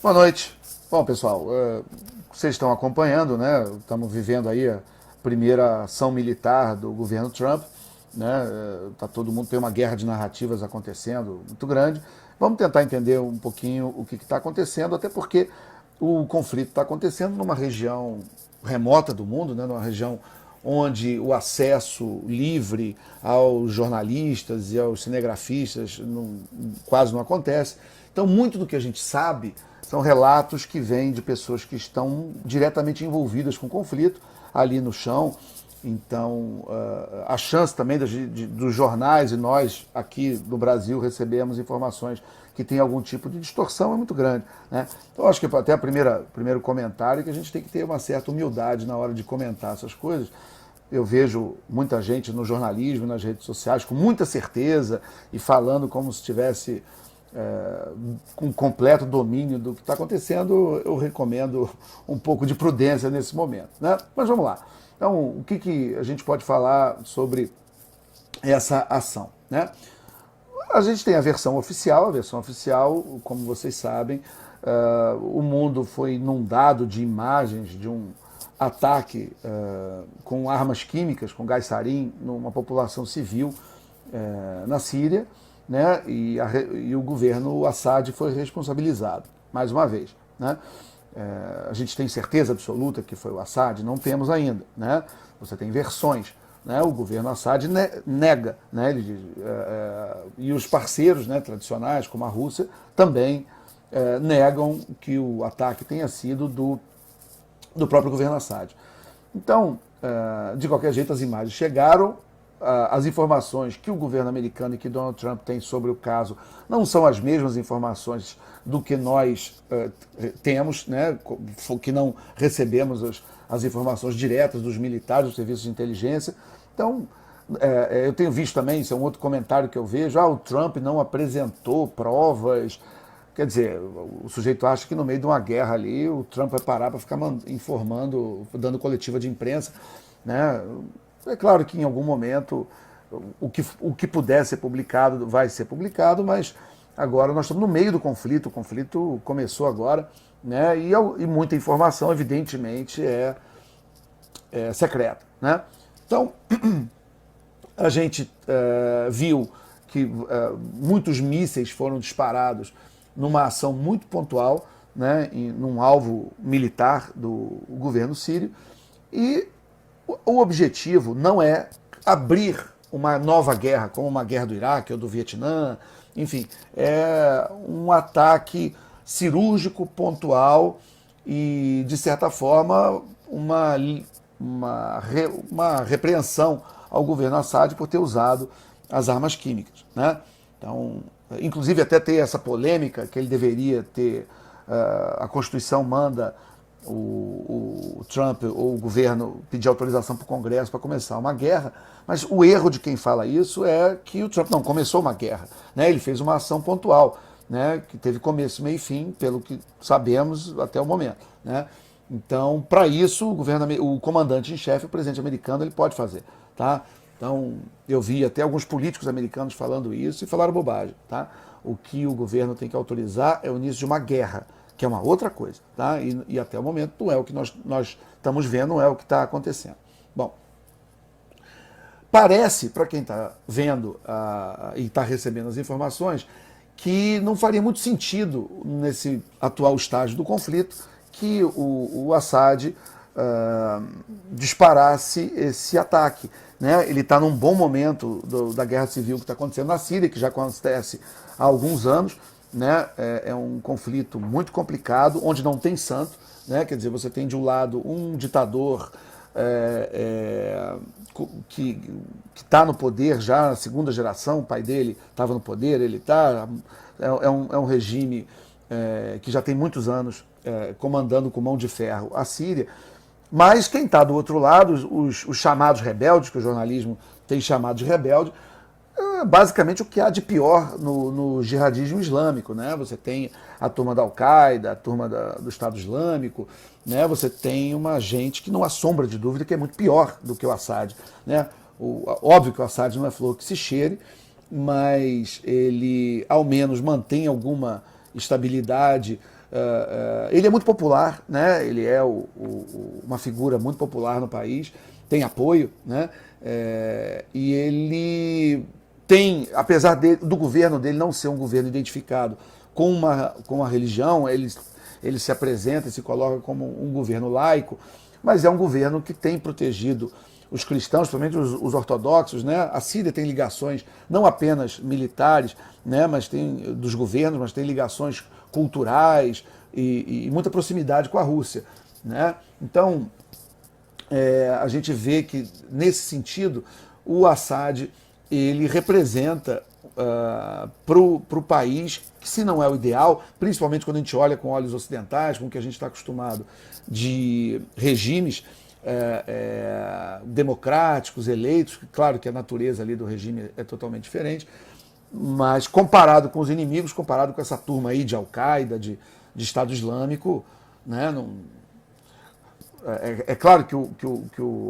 Boa noite. Bom, pessoal, vocês estão acompanhando, né? Estamos vivendo aí a primeira ação militar do governo Trump, né? Tá todo mundo tem uma guerra de narrativas acontecendo muito grande. Vamos tentar entender um pouquinho o que está acontecendo, até porque o conflito está acontecendo numa região remota do mundo, né? Numa região onde o acesso livre aos jornalistas e aos cinegrafistas quase não acontece. Então, muito do que a gente sabe são relatos que vêm de pessoas que estão diretamente envolvidas com o conflito ali no chão. Então, a chance também dos jornais e nós aqui no Brasil recebemos informações que tem algum tipo de distorção é muito grande, né? Então, acho que até o primeiro comentário é que a gente tem que ter uma certa humildade na hora de comentar essas coisas. Eu vejo muita gente no jornalismo, nas redes sociais, com muita certeza e falando como se tivesse com completo domínio do que está acontecendo. Eu recomendo um pouco de prudência nesse momento, né? Mas vamos lá. Então, o que a gente pode falar sobre essa ação, né? A gente tem a versão oficial, como vocês sabem, o mundo foi inundado de imagens de um ataque com armas químicas, com gás sarin, numa população civil na Síria, né? E o governo Assad foi responsabilizado, mais uma vez, né? A gente tem certeza absoluta que foi o Assad? Não temos ainda, né? Você tem versões, né? O governo Assad nega, né? Ele diz, e os parceiros, né, tradicionais, como a Rússia, também negam que o ataque tenha sido do próprio governo Assad. Então, de qualquer jeito, as imagens chegaram. As informações que o governo americano e que Donald Trump tem sobre o caso não são as mesmas informações do que nós temos, né, que não recebemos as informações diretas dos militares, dos serviços de inteligência. Então, eu tenho visto também, isso é um outro comentário que eu vejo, o Trump não apresentou provas. Quer dizer, o sujeito acha que no meio de uma guerra ali o Trump vai parar para ficar informando, dando coletiva de imprensa, né? É claro que em algum momento o que puder ser publicado vai ser publicado, mas agora nós estamos no meio do conflito, o conflito começou agora, né? E muita informação, evidentemente, é secreta, né? Então, a gente viu que muitos mísseis foram disparados numa ação muito pontual, né, num alvo militar do governo sírio, e o objetivo não é abrir uma nova guerra, como uma guerra do Iraque ou do Vietnã, enfim, é um ataque cirúrgico, pontual e, de certa forma, uma repreensão ao governo Assad por ter usado as armas químicas, né? Então, inclusive até ter essa polêmica que ele deveria ter, a Constituição manda o Trump ou o governo pedir autorização para o Congresso para começar uma guerra, mas o erro de quem fala isso é que o Trump não começou uma guerra, né? Ele fez uma ação pontual, né, que teve começo, meio e fim, pelo que sabemos até o momento, né? Então, para isso, o comandante em chefe, o presidente americano, ele pode fazer, tá? Então, eu vi até alguns políticos americanos falando isso e falaram bobagem, tá? O que o governo tem que autorizar é o início de uma guerra, que é uma outra coisa, tá? E até o momento não é o que nós estamos vendo, não é o que está acontecendo. Bom, parece, para quem está vendo e está recebendo as informações, que não faria muito sentido, nesse atual estágio do conflito, que o Assad disparasse esse ataque, né? Ele está num bom momento da guerra civil que está acontecendo na Síria, que já acontece há alguns anos, né? É um conflito muito complicado, onde não tem santo, né? Quer dizer, você tem de um lado um ditador que está no poder já na segunda geração, o pai dele estava no poder, ele está. É um regime que já tem muitos anos comandando com mão de ferro a Síria. Mas quem está do outro lado, os chamados rebeldes, que o jornalismo tem chamado de rebelde, basicamente o que há de pior no jihadismo islâmico, né? Você tem a turma da Al-Qaeda, a turma do Estado Islâmico, né? Você tem uma gente que não há sombra de dúvida que é muito pior do que o Assad, né? Óbvio que o Assad não é flor que se cheire, mas ele ao menos mantém alguma estabilidade. Ele é muito popular, né? Ele é uma figura muito popular no país, tem apoio, né? E ele tem, apesar do governo dele não ser um governo identificado com uma religião, ele se apresenta e se coloca como um governo laico, mas é um governo que tem protegido os cristãos, principalmente os ortodoxos, né? A Síria tem ligações não apenas militares, né? Mas tem dos governos, mas tem ligações culturais e muita proximidade com a Rússia, né? Então, a gente vê que, nesse sentido, o Assad ele representa para o país, que se não é o ideal, principalmente quando a gente olha com olhos ocidentais, com o que a gente está acostumado de regimes democráticos, eleitos, claro que a natureza ali do regime é totalmente diferente, mas comparado com os inimigos, comparado com essa turma aí de Al-Qaeda, de Estado Islâmico, né, claro que,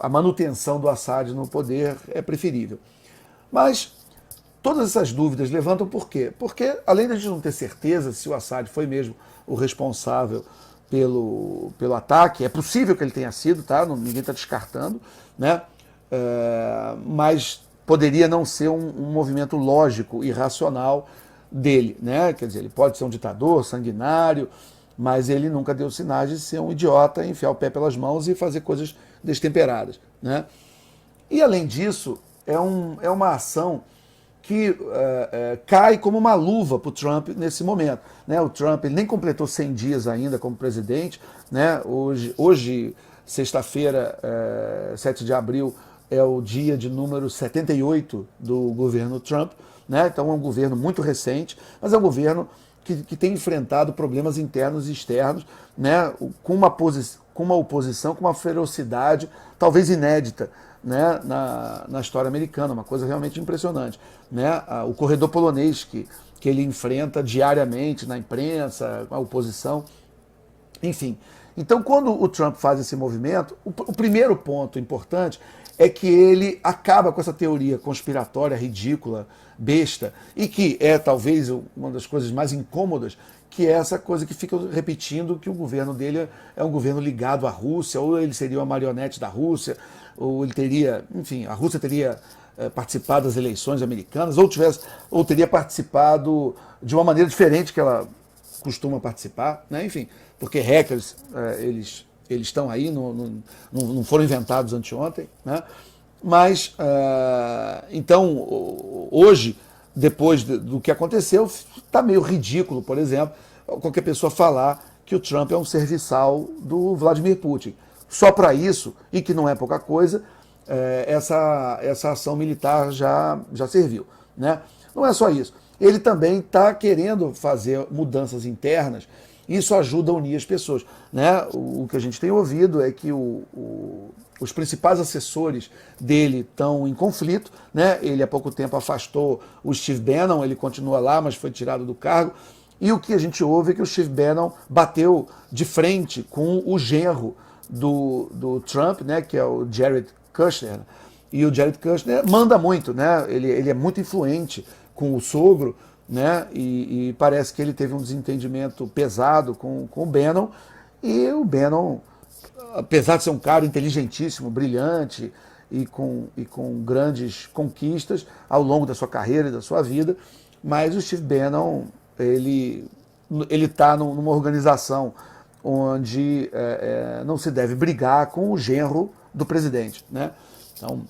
a manutenção do Assad no poder é preferível. Mas todas essas dúvidas levantam por quê? Porque, além de a gente não ter certeza se o Assad foi mesmo o responsável pelo ataque, é possível que ele tenha sido, tá? Ninguém está descartando, né? Mas poderia não ser um movimento lógico e racional dele, né? Quer dizer, ele pode ser um ditador sanguinário, mas ele nunca deu sinais de ser um idiota, enfiar o pé pelas mãos e fazer coisas destemperadas, né? E, além disso, é uma ação que cai como uma luva para o Trump nesse momento, né? O Trump ele nem completou 100 dias ainda como presidente, né? Hoje sexta-feira, 7 de abril, é o dia de número 78 do governo Trump, né? Então é um governo muito recente, mas é um governo que tem enfrentado problemas internos e externos, né? com uma oposição, com uma ferocidade talvez inédita, né? na história americana, uma coisa realmente impressionante, né? O corredor polonês que ele enfrenta diariamente na imprensa, a oposição, enfim. Então, quando o Trump faz esse movimento, o primeiro ponto importante é que ele acaba com essa teoria conspiratória, ridícula, besta, e que é talvez uma das coisas mais incômodas, que é essa coisa que fica repetindo que o governo dele é um governo ligado à Rússia, ou ele seria uma marionete da Rússia, ou ele teria, enfim, a Rússia teria participado das eleições americanas, ou teria participado de uma maneira diferente que ela costuma participar, né? Enfim, porque hackers, eles estão aí, não foram inventados anteontem, né? Mas, então, hoje, depois do que aconteceu, está meio ridículo, por exemplo, qualquer pessoa falar que o Trump é um serviçal do Vladimir Putin. Só para isso, e que não é pouca coisa, essa ação militar já serviu, né? Não é só isso. Ele também está querendo fazer mudanças internas. Isso ajuda a unir as pessoas, né? O que a gente tem ouvido é que os principais assessores dele estão em conflito, né? Ele há pouco tempo afastou o Steve Bannon, ele continua lá, mas foi tirado do cargo. E o que a gente ouve é que o Steve Bannon bateu de frente com o genro do Trump, né? Que é o Jared Kushner. E o Jared Kushner manda muito, né? Ele é muito influente com o sogro, né? E parece que ele teve um desentendimento pesado com o Bannon, e o Bannon, apesar de ser um cara inteligentíssimo, brilhante e com grandes conquistas ao longo da sua carreira e da sua vida, mas o Steve Bannon, ele está numa organização onde não se deve brigar com o genro do presidente, né? Então,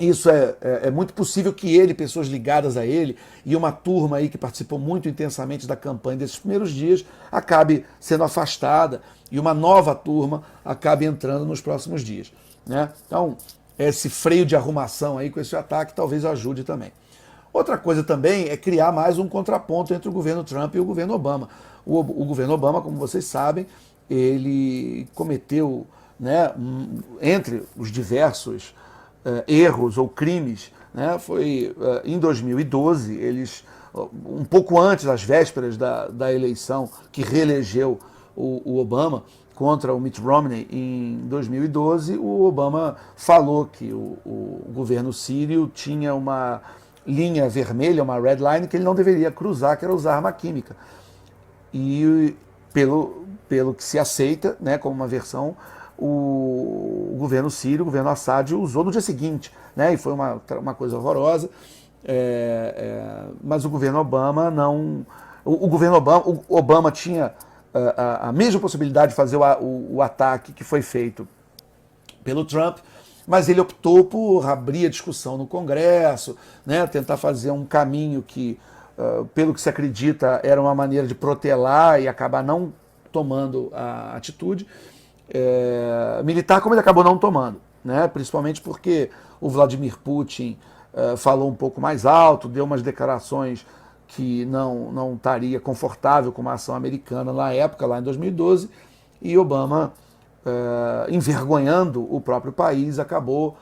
isso é muito possível que ele, pessoas ligadas a ele, e uma turma aí que participou muito intensamente da campanha desses primeiros dias, acabe sendo afastada e uma nova turma acabe entrando nos próximos dias, né? Então, esse freio de arrumação aí com esse ataque talvez ajude também. Outra coisa também é criar mais um contraponto entre o governo Trump e o governo Obama. O governo Obama, como vocês sabem, ele cometeu, né, entre os diversos erros ou crimes, né? Foi em 2012, eles, um pouco antes das vésperas da eleição que reelegeu o Obama contra o Mitt Romney em 2012, o Obama falou que o governo sírio tinha uma linha vermelha, uma red line, que ele não deveria cruzar, que era usar arma química. e pelo que se aceita, né, como uma versão, o governo sírio, o governo Assad, usou no dia seguinte, né, e foi uma coisa horrorosa, mas o governo Obama não... O governo Obama tinha a mesma possibilidade de fazer o ataque que foi feito pelo Trump, mas ele optou por abrir a discussão no Congresso, né, tentar fazer um caminho que, pelo que se acredita, era uma maneira de protelar e acabar não tomando a atitude militar, como ele acabou não tomando, né, principalmente porque o Vladimir Putin falou um pouco mais alto, deu umas declarações que não estaria confortável com uma ação americana na época, lá em 2012, e Obama, envergonhando o próprio país, acabou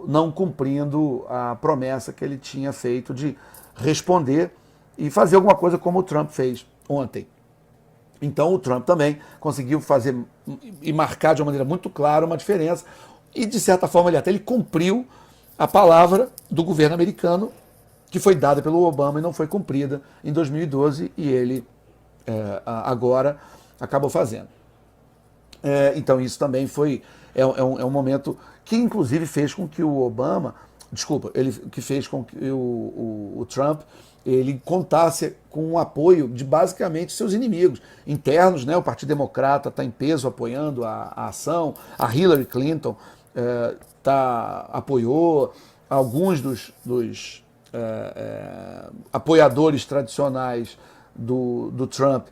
não cumprindo a promessa que ele tinha feito de responder e fazer alguma coisa como o Trump fez ontem. Então o Trump também conseguiu fazer e marcar de uma maneira muito clara uma diferença e, de certa forma, ele cumpriu a palavra do governo americano que foi dada pelo Obama e não foi cumprida em 2012 e ele agora acabou fazendo. Então isso também é um momento que inclusive fez com que o Obama, que fez com que o Trump ele contasse com o apoio de basicamente seus inimigos internos, né? O Partido Democrata está em peso apoiando a ação, a Hillary Clinton apoiou, alguns dos apoiadores tradicionais do Trump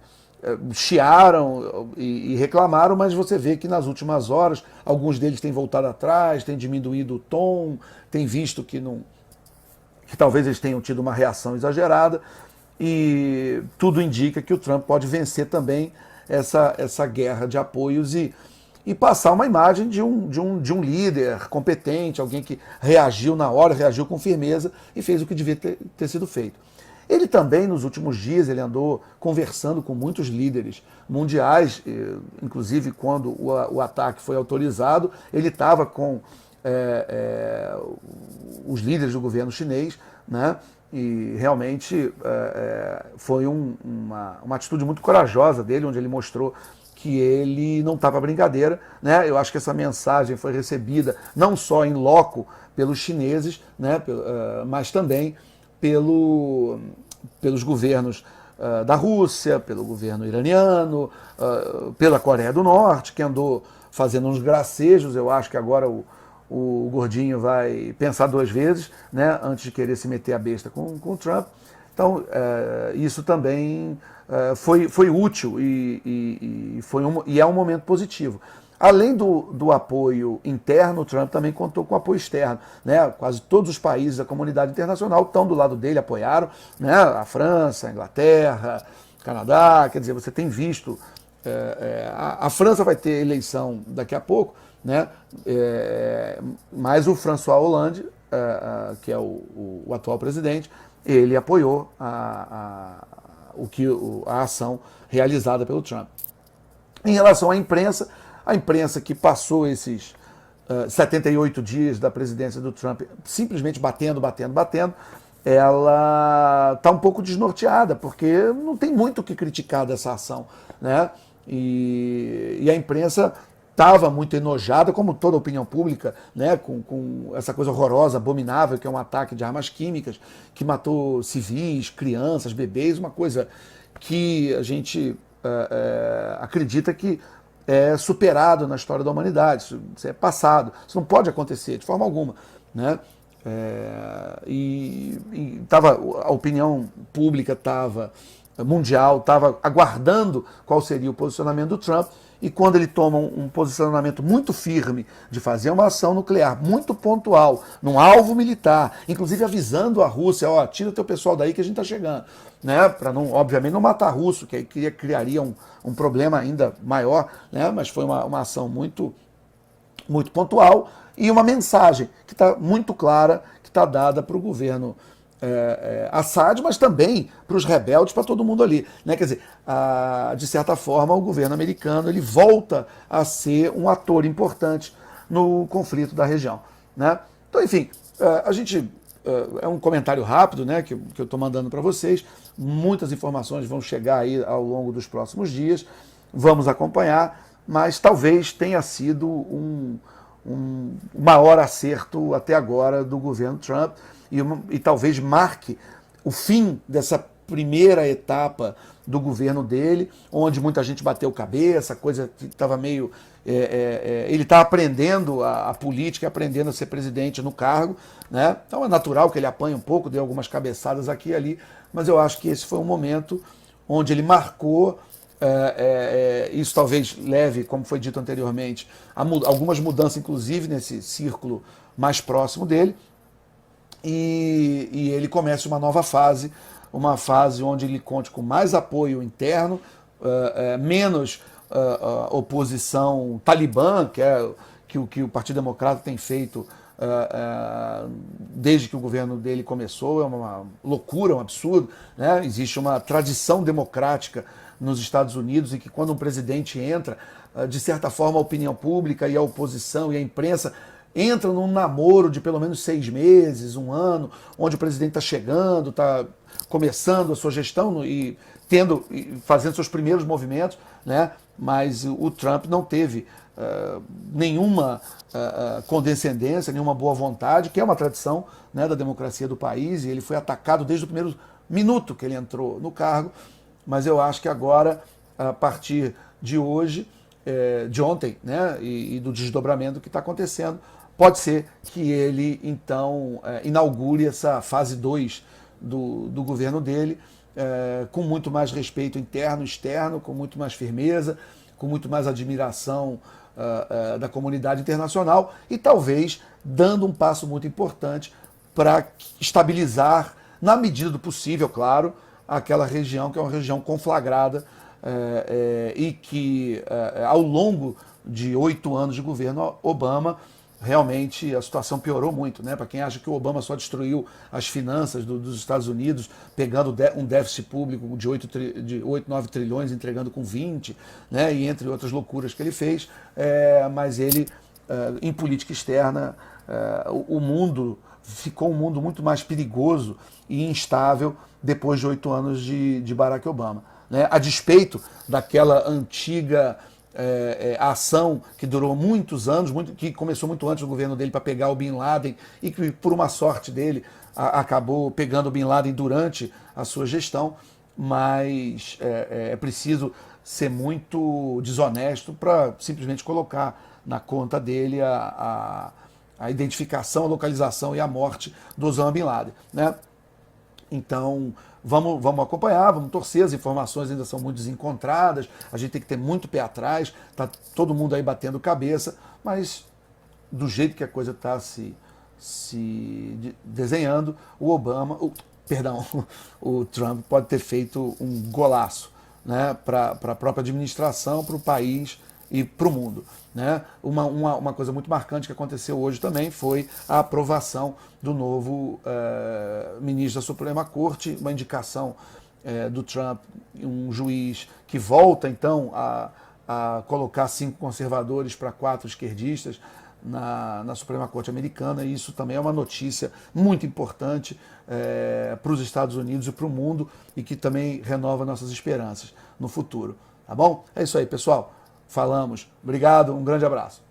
chiaram e reclamaram, mas você vê que nas últimas horas alguns deles têm voltado atrás, têm diminuído o tom, têm visto que talvez eles tenham tido uma reação exagerada, e tudo indica que o Trump pode vencer também essa guerra de apoios e passar uma imagem de um líder competente, alguém que reagiu na hora, reagiu com firmeza e fez o que devia ter sido feito. Ele também, nos últimos dias, ele andou conversando com muitos líderes mundiais, inclusive quando o ataque foi autorizado, ele estava com os líderes do governo chinês, né? E realmente foi uma atitude muito corajosa dele, onde ele mostrou que ele não está para brincadeira, né? Eu acho que essa mensagem foi recebida não só em loco pelos chineses, né? Mas também pelos governos da Rússia, pelo governo iraniano, pela Coreia do Norte, que andou fazendo uns gracejos. Eu acho que agora o gordinho vai pensar duas vezes, né, antes de querer se meter a besta com o Trump. Então, isso também foi útil e é um momento positivo. Além do apoio interno, o Trump também contou com apoio externo, né? Quase todos os países da comunidade internacional estão do lado dele, apoiaram, né? A França, a Inglaterra, o Canadá, quer dizer, você tem visto... a França vai ter eleição daqui a pouco, né? Mas o François Hollande, que é o atual presidente, ele apoiou a ação realizada pelo Trump. Em relação à imprensa, a imprensa que passou esses 78 dias da presidência do Trump simplesmente batendo, ela está um pouco desnorteada, porque não tem muito o que criticar dessa ação, né? E a imprensa estava muito enojada, como toda a opinião pública, né, com essa coisa horrorosa, abominável, que é um ataque de armas químicas, que matou civis, crianças, bebês, uma coisa que a gente acredita que é superado na história da humanidade, isso é passado, isso não pode acontecer de forma alguma, né? A opinião pública mundial estava aguardando qual seria o posicionamento do Trump, e quando ele toma um posicionamento muito firme de fazer uma ação nuclear muito pontual, num alvo militar, inclusive avisando a Rússia, tira teu pessoal daí que a gente está chegando, né? Para obviamente não matar russo, que aí criaria um problema ainda maior, né? Mas foi uma ação muito, muito pontual e uma mensagem que está muito clara, que está dada para o governo Assad, mas também para os rebeldes, para todo mundo ali, né? Quer dizer, de certa forma, o governo americano ele volta a ser um ator importante no conflito da região, né? Então, enfim, a gente é um comentário rápido, né, que eu estou mandando para vocês. Muitas informações vão chegar aí ao longo dos próximos dias. Vamos acompanhar, mas talvez tenha sido um maior acerto até agora do governo Trump e talvez marque o fim dessa primeira etapa do governo dele, onde muita gente bateu cabeça, coisa que estava meio... ele está aprendendo a política, aprendendo a ser presidente no cargo, né? Então é natural que ele apanhe um pouco, dê algumas cabeçadas aqui e ali, mas eu acho que esse foi um momento onde ele marcou. Isso talvez leve, como foi dito anteriormente, a algumas mudanças, inclusive, nesse círculo mais próximo dele, e ele começa uma fase onde ele conte com mais apoio interno, menos oposição talibã, que o Partido Democrata tem feito desde que o governo dele começou. É uma loucura, um absurdo, né? Existe uma tradição democrática nos Estados Unidos e que quando um presidente entra, de certa forma a opinião pública e a oposição e a imprensa entram num namoro de pelo menos 6 meses, 1 ano, onde o presidente está chegando, está começando a sua gestão e fazendo seus primeiros movimentos, né? Mas o Trump não teve nenhuma condescendência, nenhuma boa vontade, que é uma tradição, né, da democracia do país, e ele foi atacado desde o primeiro minuto que ele entrou no cargo. Mas eu acho que agora, a partir de hoje, de ontem, né, e do desdobramento que está acontecendo, pode ser que ele, então, inaugure essa fase 2 do governo dele, com muito mais respeito interno e externo, com muito mais firmeza, com muito mais admiração da comunidade internacional e talvez dando um passo muito importante para estabilizar, na medida do possível, claro, aquela região que é uma região conflagrada e que, ao longo de 8 anos de governo Obama, realmente a situação piorou muito, né? Para quem acha que o Obama só destruiu as finanças dos Estados Unidos, pegando um déficit público de 8, 9 trilhões, entregando com 20, né? E entre outras loucuras que ele fez, mas ele, em política externa, o mundo ficou um mundo muito mais perigoso e instável depois de 8 anos de Barack Obama, né? A despeito daquela antiga ação que durou muitos anos, que começou muito antes do governo dele para pegar o Bin Laden e que, por uma sorte dele, acabou pegando o Bin Laden durante a sua gestão, mas é preciso ser muito desonesto para simplesmente colocar na conta dele a identificação, a localização e a morte do Osama Bin Laden, né? Então, vamos acompanhar, vamos torcer, as informações ainda são muito desencontradas, a gente tem que ter muito pé atrás, está todo mundo aí batendo cabeça, mas do jeito que a coisa está se desenhando, o Trump pode ter feito um golaço, né, para a própria administração, para o país e para o mundo, né? Uma coisa muito marcante que aconteceu hoje também foi a aprovação do novo ministro da Suprema Corte, uma indicação do Trump, um juiz que volta então a colocar 5 conservadores para 4 esquerdistas na Suprema Corte americana, e isso também é uma notícia muito importante para os Estados Unidos e para o mundo, e que também renova nossas esperanças no futuro. Tá bom? É isso aí, pessoal. Falamos. Obrigado, um grande abraço.